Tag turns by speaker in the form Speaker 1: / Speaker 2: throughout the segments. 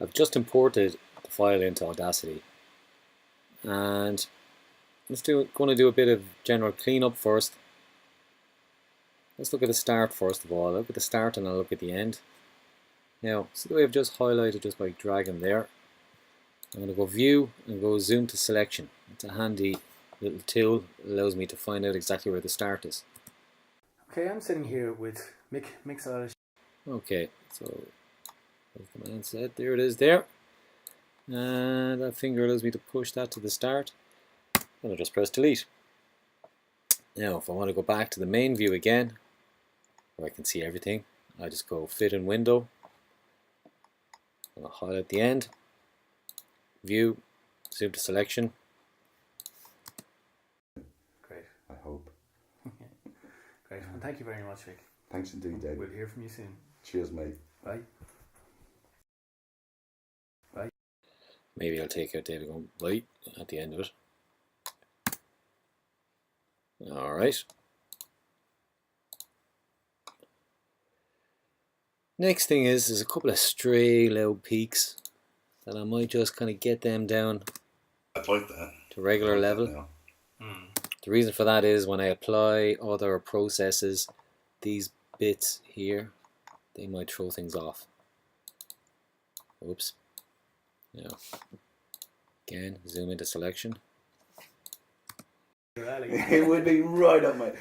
Speaker 1: I've just imported the file into Audacity, and going to do a bit of general cleanup first. Let's look at the start first of all. I'll look at the start and I'll look at the end. Now, see the way I've just highlighted just by dragging there. I'm going to go View and go Zoom to Selection. It's a handy little tool. It allows me to find out exactly where the start is.
Speaker 2: Okay, I'm sitting here with Mixology.
Speaker 1: Okay, so as the man said, there it is there. And that finger allows me to push that to the start. And I'll just press delete. Now, if I want to go back to the main view again, where I can see everything, I just go Fit in Window. And I'll highlight the end. View, Zoom to Selection.
Speaker 2: Great.
Speaker 3: I hope.
Speaker 2: Great. And thank you very much, Vic.
Speaker 3: Thanks indeed, David.
Speaker 2: We'll hear from you soon.
Speaker 3: Cheers, mate.
Speaker 2: Bye. Bye.
Speaker 1: Maybe I'll take out David going bye at the end of it. Alright. Next thing is, there's a couple of stray loud peaks that I might just kind of get them down
Speaker 3: to
Speaker 1: regular level. The reason for that is when I apply other processes, these bits here, they might throw things off. Oops. Now, again, zoom into selection.
Speaker 3: It would be right on my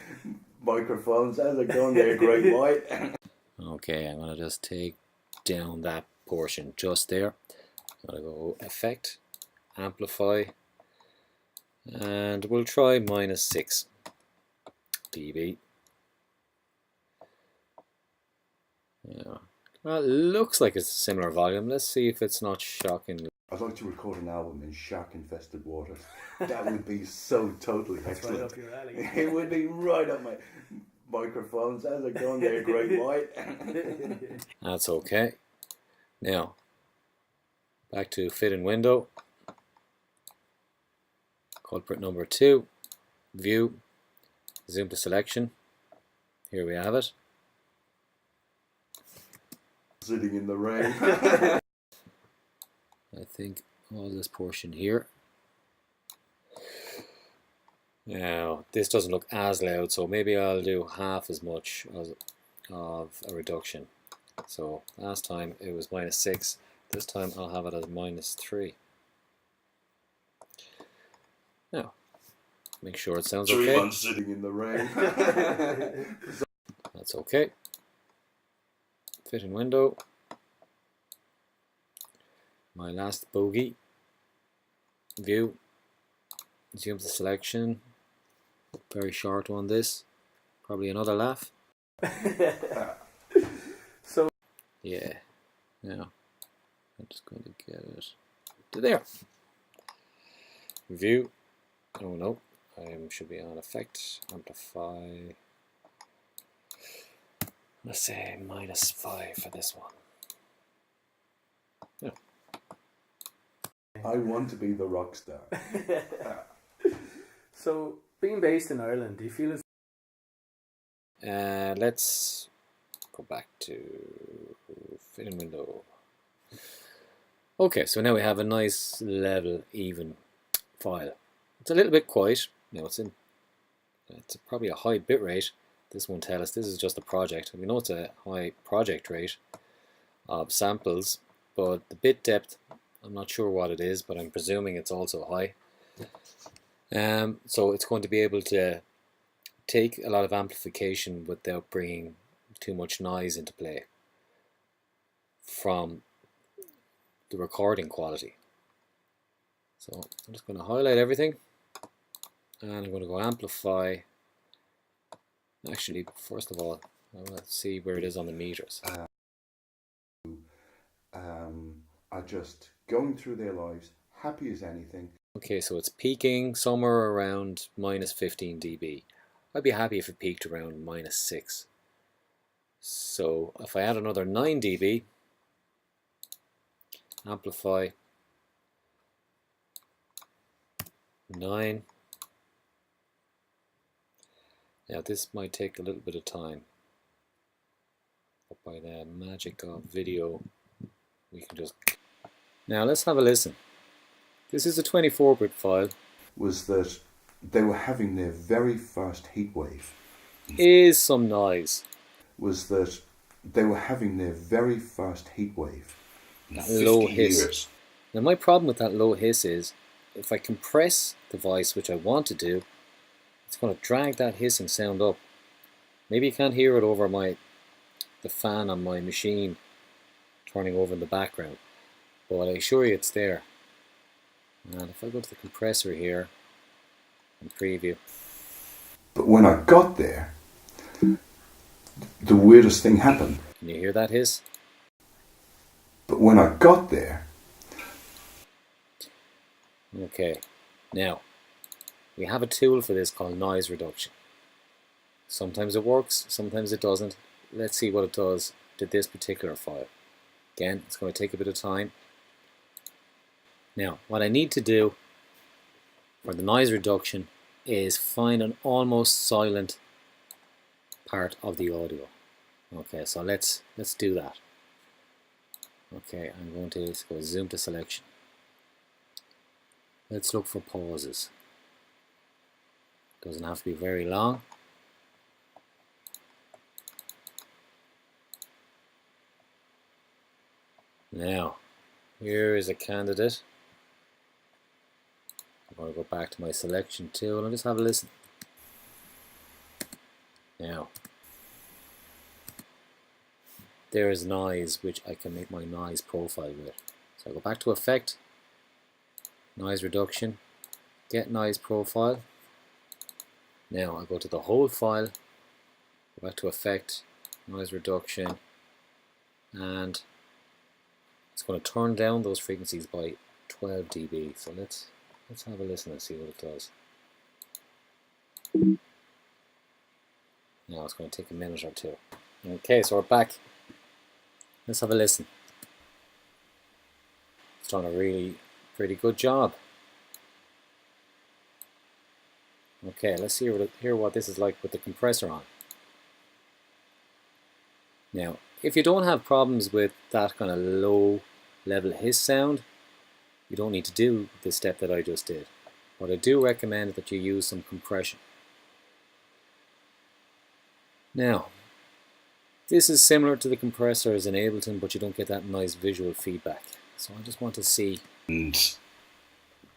Speaker 3: microphone. Sounds like going there, great white.
Speaker 1: Okay, I'm going to just take down that portion just there. I'm going to go Effect, Amplify, and we'll try -6 dB. Yeah. Well, it looks like it's a similar volume. Let's see if it's not shocking.
Speaker 3: I'd like to record an album in shark-infested waters. That would be so totally excellent.
Speaker 2: Right up your alley.
Speaker 3: It would be right on my microphone. Sounds like going there, great white.
Speaker 1: That's okay. Now, back to Fit in Window. Culprit number 2. View. Zoom to Selection. Here we have it.
Speaker 3: Sitting in the rain.
Speaker 1: I think all this portion here. Now, this doesn't look as loud, so maybe I'll do half as much of a reduction. So last time it was -6. This time I'll have it as -3. Now, make sure it sounds okay.
Speaker 3: Everyone's sitting in the rain.
Speaker 1: That's okay. Fit in Window. My last bogey. View. Zoom to Selection. Very short one this. Probably another laugh.
Speaker 2: So
Speaker 1: yeah. Now I'm just going to get it to there. View. Oh no. I should be on Effect. Amplify. Let's say -5 for this one. Yeah.
Speaker 3: I want to be the rock star.
Speaker 2: So, being based in Ireland, do you feel as...
Speaker 1: Let's go back to Fit in Window. Okay, so now we have a nice level, even file. It's a little bit quiet. You know, it's probably a high bit rate. This won't tell us. This is just a project. We know it's a high project rate of samples, but the bit depth, I'm not sure what it is, but I'm presuming it's also high. So it's going to be able to take a lot of amplification without bringing too much noise into play from the recording quality. So I'm just going to highlight everything, and I'm going to go Amplify. Actually, first of all, I want to see where it is on the meters.
Speaker 3: Are just going through their lives, happy as anything.
Speaker 1: Okay, so it's peaking somewhere around -15 dB. I'd be happy if it peaked around -6. So if I add another 9 dB, amplify 9. Now this might take a little bit of time, but by the magic of video we can just Now let's have a listen. This is a 24-bit file.
Speaker 3: Was that they were having their very first heat wave.
Speaker 1: Is some noise.
Speaker 3: Was that they were having their very first heat wave.
Speaker 1: That low hiss. Now my problem with that low hiss is, if I compress the voice, which I want to do, it's going to drag that hissing sound up. Maybe you can't hear it over the fan on my machine turning over in the background, but I assure you it's there. And if I go to the compressor here and preview.
Speaker 3: But when I got there, the weirdest thing happened.
Speaker 1: Can you hear that hiss?
Speaker 3: But when I got there...
Speaker 1: Okay, now we have a tool for this called noise reduction. Sometimes it works, sometimes it doesn't. Let's see what it does to this particular file. Again, it's going to take a bit of time. Now, what I need to do for the noise reduction is find an almost silent part of the audio. Okay, so let's do that. Okay, I'm going to go zoom to selection. Let's look for pauses. Doesn't have to be very long. Now, here is a candidate. I'm going to go back to my selection tool and just have a listen. Now, there is noise, which I can make my noise profile with. So I go back to Effect, Noise Reduction, Get Noise Profile. Now I go to the whole file, go back to Effect, Noise Reduction, and it's going to turn down those frequencies by 12 dB. So let's have a listen and see what it does. Now it's going to take a minute or two. Okay, so we're back. Let's have a listen. It's done a really pretty good job. Okay, let's hear what this is like with the compressor on. Now, if you don't have problems with that kind of low level hiss sound, you don't need to do the step that I just did. But I do recommend that you use some compression. Now, this is similar to the compressor as in Ableton, but you don't get that nice visual feedback. So I just want to see.
Speaker 4: And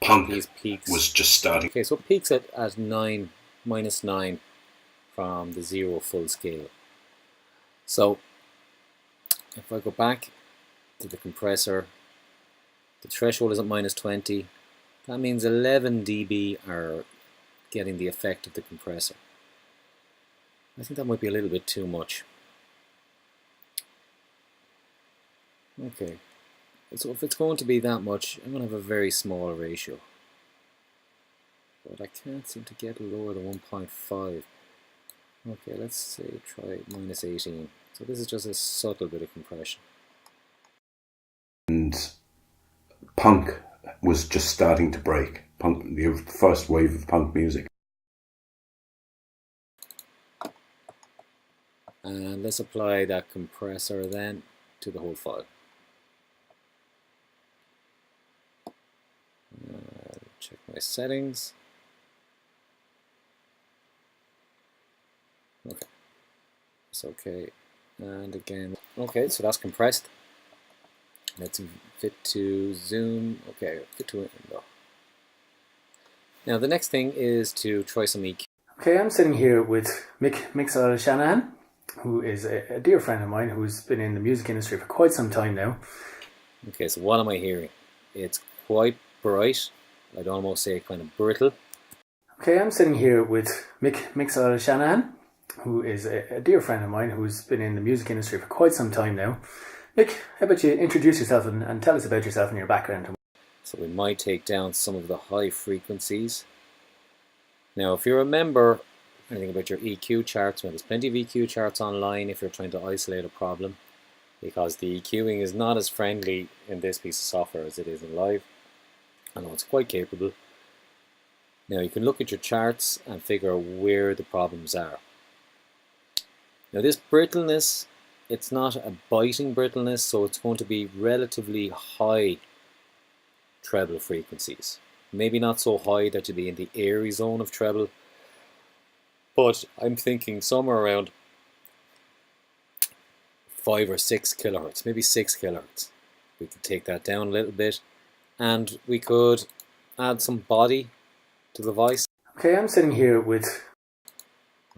Speaker 4: Punk
Speaker 1: these peaks
Speaker 4: was just starting.
Speaker 1: Okay, so it peaks at -9 from the 0 full scale. So if I go back to the compressor, the threshold is at -20. That means 11 dB are getting the effect of the compressor. I think that might be a little bit too much. Okay, so if it's going to be that much, I'm going to have a very small ratio. But I can't seem to get lower than 1.5. Okay, let's say try -18. So this is just a subtle bit of compression.
Speaker 3: And punk was just starting to break. Punk, the first wave of punk music.
Speaker 1: And let's apply that compressor then to the whole file. Check my settings. Okay, it's okay. And again, okay, so that's compressed. Let's fit to zoom. Okay, fit to window. Now the next thing is to try some EQ.
Speaker 2: Okay, I'm sitting here with Mixel Shanahan, who is a dear friend of mine who's been in the music industry for quite some time now.
Speaker 1: Okay, so what am I hearing? It's quite bright. I'd almost say kind of brittle.
Speaker 2: Okay, I'm sitting here with Mixel Shanahan, who is a dear friend of mine who's been in the music industry for quite some time now. Mick, how about you introduce yourself and tell us about yourself and your background?
Speaker 1: So we might take down some of the high frequencies. Now, if you remember anything about your EQ charts, well, there's plenty of EQ charts online if you're trying to isolate a problem, because the EQing is not as friendly in this piece of software as it is in Live. I know it's quite capable. Now you can look at your charts and figure out where the problems are. Now this brittleness, it's not a biting brittleness, so it's going to be relatively high treble frequencies. Maybe not so high that you'd be in the airy zone of treble, but I'm thinking somewhere around 5 or 6 kilohertz, maybe 6 kilohertz. We could take that down a little bit, and we could add some body to the voice.
Speaker 2: Okay, I'm sitting here with...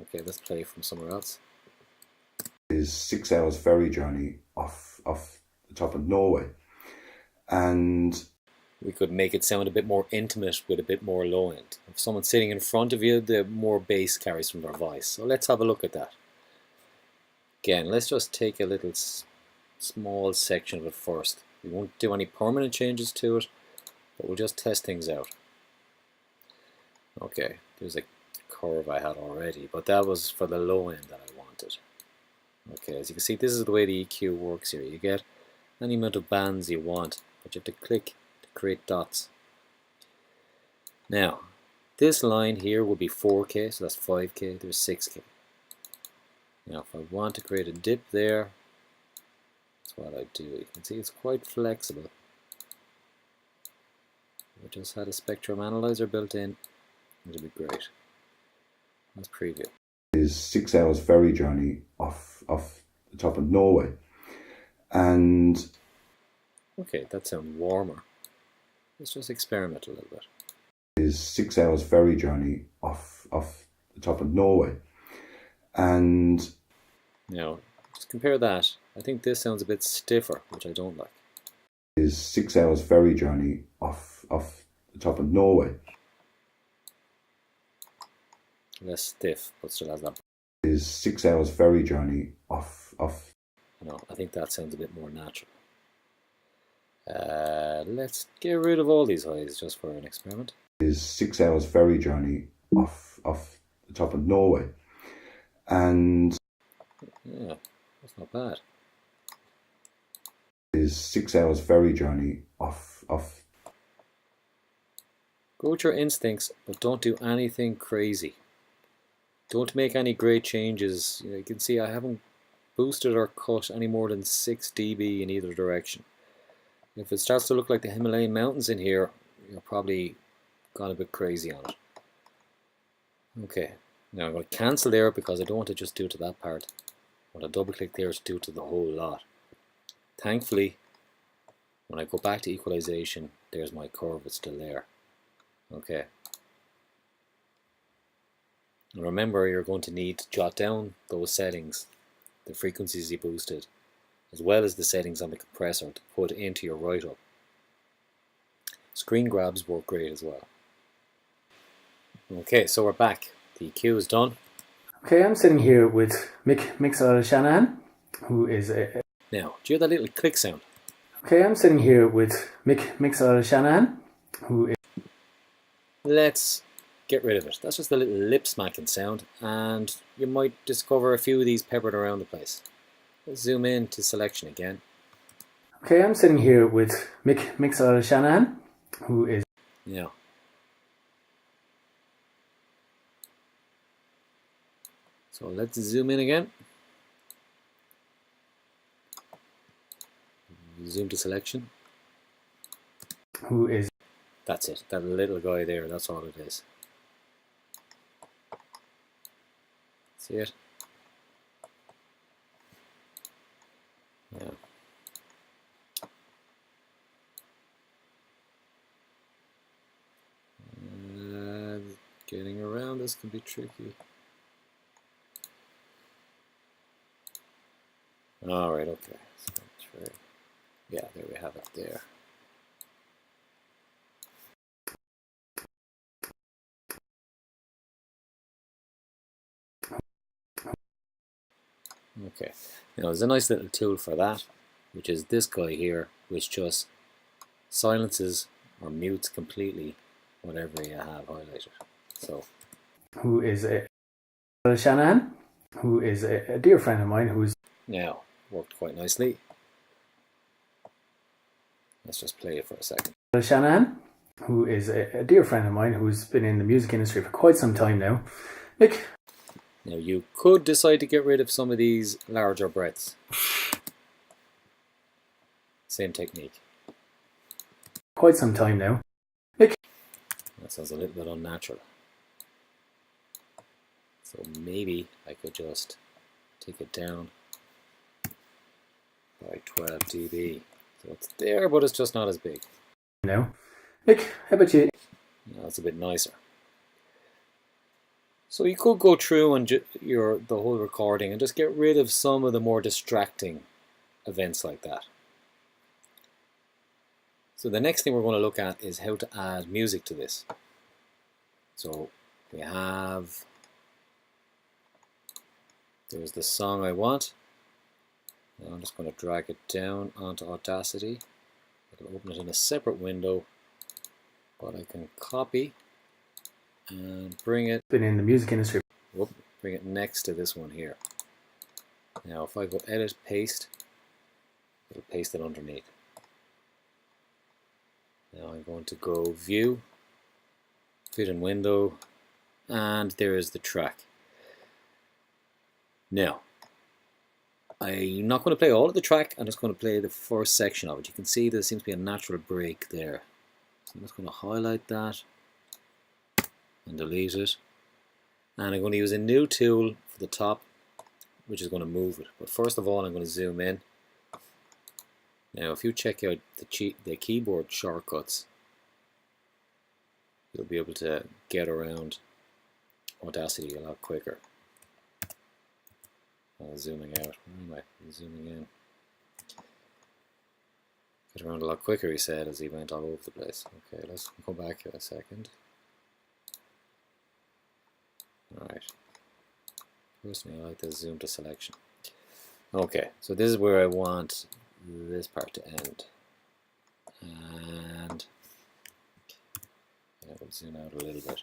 Speaker 1: Okay, let's play from somewhere else.
Speaker 3: Is 6 hours ferry journey off the top of Norway, and
Speaker 1: we could make it sound a bit more intimate with a bit more low end. If someone's sitting in front of you, the more bass carries from their voice. So let's have a look at that. Again, let's just take a little small section of it first. We won't do any permanent changes to it, but we'll just test things out. Okay, there's a curve I had already, but that was for the low end that I wanted. Okay, as you can see, this is the way the EQ works here. You get any amount of bands you want, but you have to click to create dots. Now, this line here will be 4K, so that's 5K, there's 6K. Now, if I want to create a dip there, that's what I do. You can see it's quite flexible. I just had a spectrum analyzer built in. It'll be great. Let's preview.
Speaker 3: Is 6 hours ferry journey off the top of Norway, and
Speaker 1: okay, that sounds warmer. Let's just experiment a little bit.
Speaker 3: Is 6 hours ferry journey off the top of Norway, and
Speaker 1: now just compare that. I think this sounds a bit stiffer, which I don't like.
Speaker 3: Is 6 hours ferry journey off the top of Norway.
Speaker 1: Less stiff, but still has that.
Speaker 3: Is 6 hours ferry journey off.
Speaker 1: No, I think that sounds a bit more natural. Let's get rid of all these highs just for an experiment.
Speaker 3: Is 6 hours ferry journey off the top of Norway, and
Speaker 1: yeah, that's not bad.
Speaker 3: Is 6 hours ferry journey off.
Speaker 1: Go with your instincts, but don't do anything crazy. Don't make any great changes. You can see I haven't boosted or cut any more than 6 dB in either direction. If it starts to look like the Himalayan mountains in here, you're probably gone a bit crazy on it. Okay, now I'm going to cancel there because I don't want to just do it to that part. I want to double click there to do it to the whole lot. Thankfully, when I go back to equalization, there's my curve, it's still there. Okay. And remember, you're going to need to jot down those settings, the frequencies you boosted, as well as the settings on the compressor to put into your write-up. Screen grabs work great as well. Okay, so we're back. The EQ is done.
Speaker 2: Okay, I'm sitting here with Shanahan, who is a...
Speaker 1: Now, do you hear that little click sound?
Speaker 2: Okay, I'm sitting here with Shanahan, who is...
Speaker 1: Let's get rid of it. That's just a little lip smacking sound, and you might discover a few of these peppered around the place. Let's zoom in to selection again.
Speaker 2: Okay, I'm sitting here with Shanahan, who is...
Speaker 1: Yeah. So let's zoom in again. Zoom to selection.
Speaker 2: Who is...
Speaker 1: That's it. That little guy there, that's all it is. See it? Yeah. Getting around this can be tricky. Alright, okay. So try. Yeah, there we have it there. Okay, now there's a nice little tool for that, which is this guy here, which just silences or mutes completely whatever you have highlighted. So,
Speaker 2: who is a... Shanahan, who is a dear friend of mine, who's...
Speaker 1: now, worked quite nicely. Let's just play it for a second.
Speaker 2: Shanahan, who is a dear friend of mine, who's been in the music industry for quite some time now. Mick...
Speaker 1: Now you could decide to get rid of some of these larger breaths. Same technique.
Speaker 2: quite some time now. Mick.
Speaker 1: That sounds a little bit unnatural. So maybe I could just take it down by 12 dB. So it's there, but it's just not as big.
Speaker 2: Now, Mick, how about you?
Speaker 1: Now it's a bit nicer. So you could go through and the whole recording and just get rid of some of the more distracting events like that. So the next thing we're going to look at is how to add music to this. So we have, there's the song I want. Now I'm just going to drag it down onto Audacity. It'll open it in a separate window, but I can copy and bring it.
Speaker 2: Been in the music industry.
Speaker 1: Bring it next to this one here. Now if I go edit, paste, it'll paste it underneath. Now I'm going to go view, fit in window, and there is the track. Now, I'm not going to play all of the track, I'm just going to play the first section of it. You can see there seems to be a natural break there. So I'm just going to highlight that and delete it. And I'm going to use a new tool for the top, which is going to move it. But first of all, I'm going to zoom in. Now, if you check out the keyboard shortcuts, you'll be able to get around Audacity a lot quicker. Zooming out. Where am I? Zooming in. Get around a lot quicker, he said, as he went all over the place. Okay, let's come back here a second. Alright. Personally, I like the zoom to selection. Okay, so this is where I want this part to end. And I will zoom out a little bit.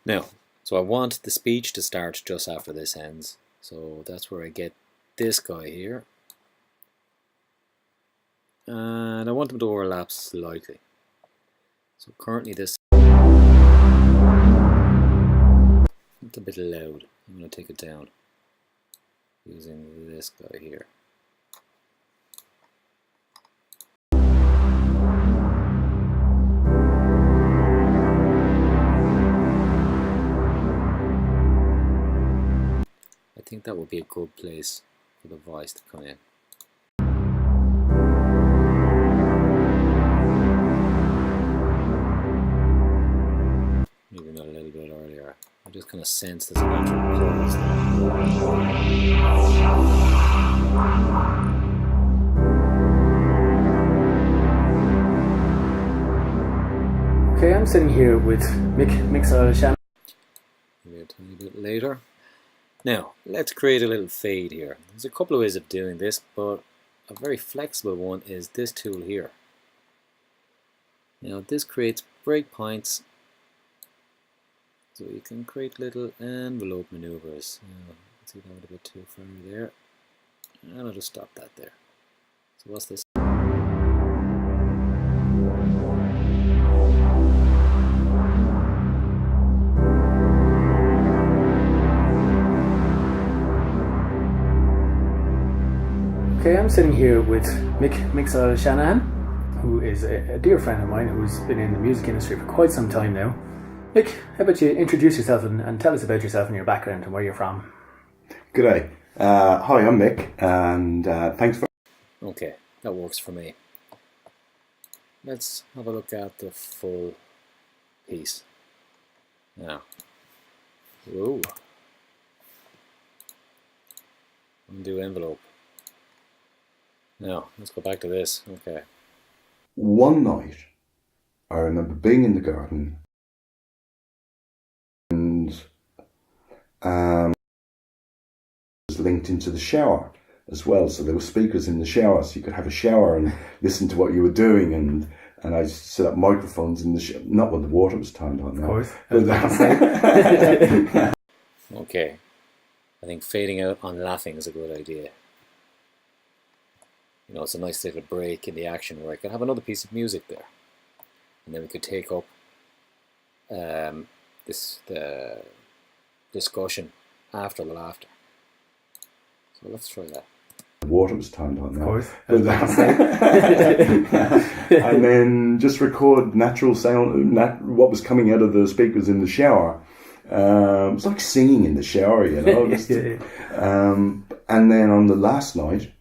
Speaker 1: Now, so I want the speech to start just after this ends. So that's where I get this guy here. And I want them to overlap slightly. So currently this it's a bit loud. I'm going to take it down using this guy here. I think that would be a good place for the voice to come in. Maybe not a little bit earlier. I just kind of sense there's a natural pause
Speaker 2: there. Okay, I'm sitting here with Mick Shanahan.
Speaker 1: Maybe a tiny bit later. Now, let's create a little fade here. There's a couple of ways of doing this, but a very flexible one is this tool here. Now, this creates breakpoints, so you can create little envelope maneuvers. See, that went a bit too far there, and I'll just stop that there. So what's this?
Speaker 2: Okay, I'm sitting here with Mick Shanahan, who is a dear friend of mine who's been in the music industry for quite some time now. Mick, how about you introduce yourself and tell us about yourself and your background and where you're from?
Speaker 3: G'day. Hi, I'm Mick, and thanks for...
Speaker 1: Okay, that works for me. Let's have a look at the full piece. Now, whoa. Undo envelope. Now, let's go back to this. Okay.
Speaker 3: One night, I remember being in the garden and was linked into the shower as well. So there were speakers in the shower, so you could have a shower and listen to what you were doing. And I set up microphones in the shower, not when the water was turned on.
Speaker 2: Of course.
Speaker 1: Okay. I think fading out on laughing is a good idea. You know, it's a nice little break in the action where I could have another piece of music there. And then we could take up the discussion after the laughter. So let's try that.
Speaker 3: water was turned on.
Speaker 2: Of course.
Speaker 3: And then just record natural sound, what was coming out of the speakers in the shower. It's like singing in the shower, you know. And then on the last night,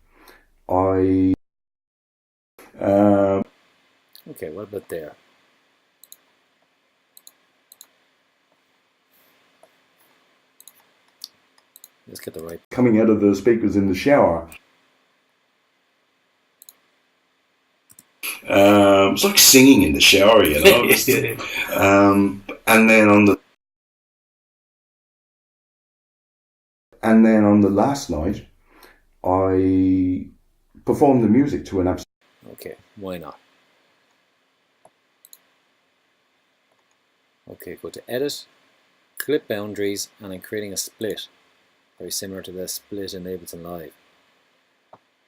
Speaker 1: Okay, what about there? Let's get the right.
Speaker 3: Coming out of the speakers in the shower.
Speaker 4: It's like singing in the shower, you know. And then on the
Speaker 3: last night, I performed the music to an absolute.
Speaker 1: Okay, why not? Okay, go to Edit, Clip Boundaries, and I'm creating a split. Very similar to the split in Ableton Live.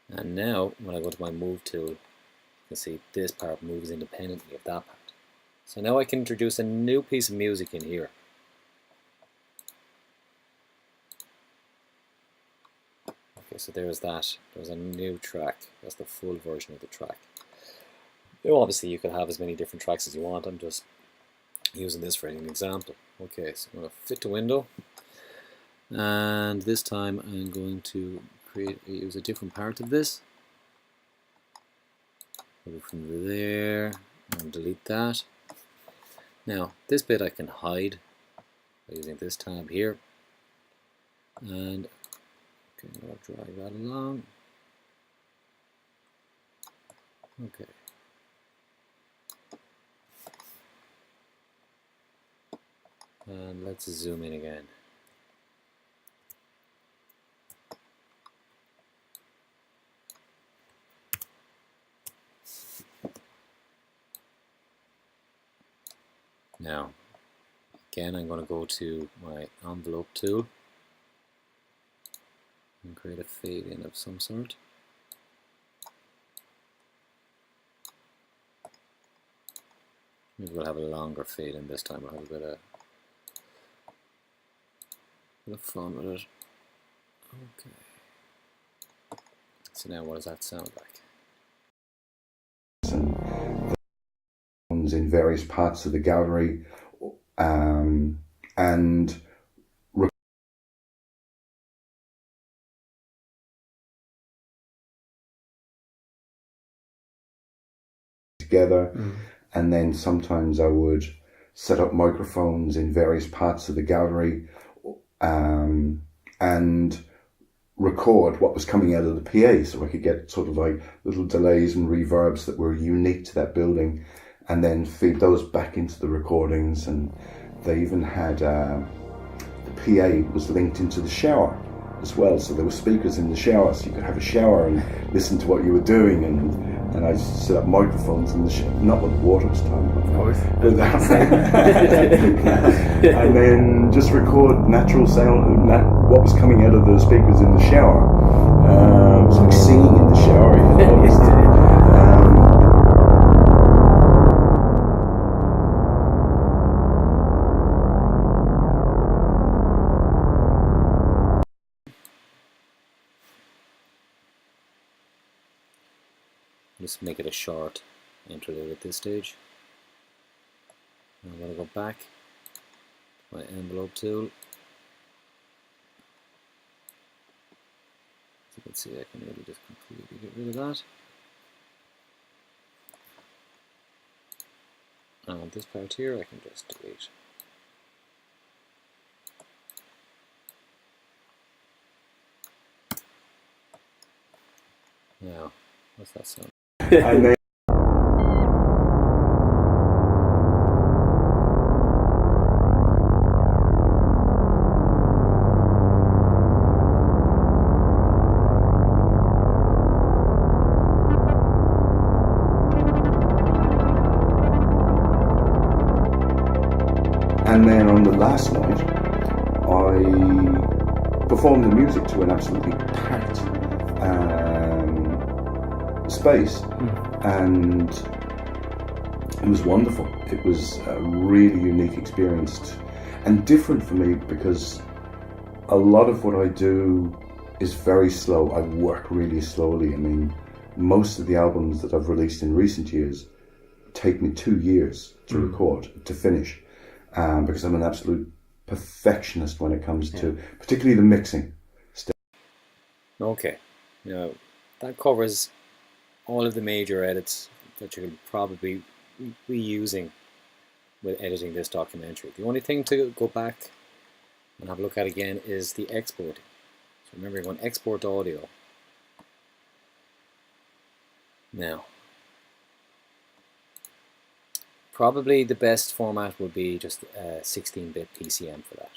Speaker 1: And now, when I go to my Move tool, you can see this part moves independently of that part. So now I can introduce a new piece of music in here. Okay, so there's that. There's a new track. That's the full version of the track. Now, obviously, you could have as many different tracks as you want. I'm just using this for an example. Okay, so I'm going to fit to window. And this time I'm going to use a different part of this. Go from there and delete that. Now this bit I can hide by using this tab here. And okay, I'll drag that along. Okay. And let's zoom in again. Now, again, I'm going to go to my envelope tool and create a fade in of some sort. Maybe we'll have a longer fade in this time. We'll have a bit of fun with it. Okay. So now what does that sound like?
Speaker 3: In various parts of the gallery, and together. And then sometimes I would set up microphones in various parts of the gallery, and record what was coming out of the PA, so I could get sort of like little delays and reverbs that were unique to that building, and then feed those back into the recordings. And they even had the PA was linked into the shower as well, so there were speakers in the shower, so you could have a shower and listen to what you were doing. And I set up microphones in the shower, not when the water was turned on, of course, and then just record natural sound, what was coming out of the speakers in the shower. It's like singing in the shower, you know.
Speaker 1: Just make it a short interlude at this stage. I'm going to go back to my envelope tool. As you can see, I can really just completely get rid of that. And this part here I can just delete. Now, what's that sound?
Speaker 3: And then on the last night, I performed the music to an absolutely packed space, and it was wonderful. It was a really unique experience and different for me, because a lot of what I do is very slow. I work really slowly. I mean, most of the albums that I've released in recent years take me 2 years to record, to finish, because I'm an absolute perfectionist when it comes to particularly the mixing.
Speaker 1: Okay, now that covers all of the major edits that you'll probably be using with editing this documentary. The only thing to go back and have a look at again is the exporting. So remember, you're going to export audio. Now, probably the best format would be just 16-bit PCM for that.